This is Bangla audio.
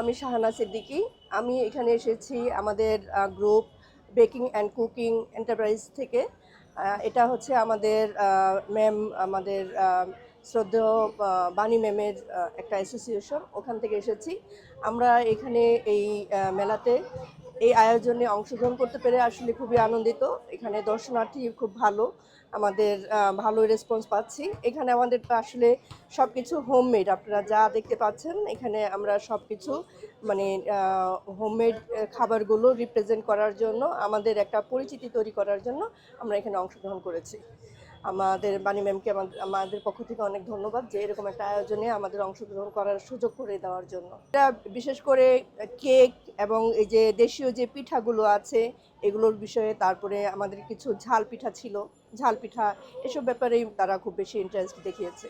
আমি শাহানা সিদ্দিকী। আমি এখানে এসেছি আমাদের group baking and cooking enterprise থেকে। এটা হচ্ছে আমাদের ম্যাম, আমাদের শ্রদ্ধেয় বাণী ম্যামের একটা অ্যাসোসিয়েশন, ওখান থেকে এসেছি। আমরা এখানে এই মেলাতে এই আয়োজনে অংশগ্রহণ করতে পেরে আসলে খুবই আনন্দিত। এখানে দর্শনার্থী খুব ভালো, আমাদের ভালো রেসপন্স পাচ্ছি। এখানে আমাদের তো আসলে সব কিছু হোমমেড, আপনারা যা দেখতে পাচ্ছেন এখানে আমরা সব কিছু মানে হোমমেড খাবারগুলো রিপ্রেজেন্ট করার জন্য, আমাদের একটা পরিচিতি তৈরি করার জন্য আমরা এখানে অংশগ্রহণ করেছি। আমাদের বাণী ম্যামকে আমাদের পক্ষ থেকে অনেক ধন্যবাদ যে এরকম একটা আয়োজনে আমাদের অংশগ্রহণ করার সুযোগ করে দেওয়ার জন্য। এটা বিশেষ করে কেক এবং এই যে দেশীয় যে পিঠাগুলো আছে এগুলোর বিষয়ে, তারপরে আমাদের কিছু ঝাল পিঠা ছিল, ঝাল পিঠা, এসব ব্যাপারেই তারা খুব বেশি ইন্টারেস্ট দেখিয়েছে।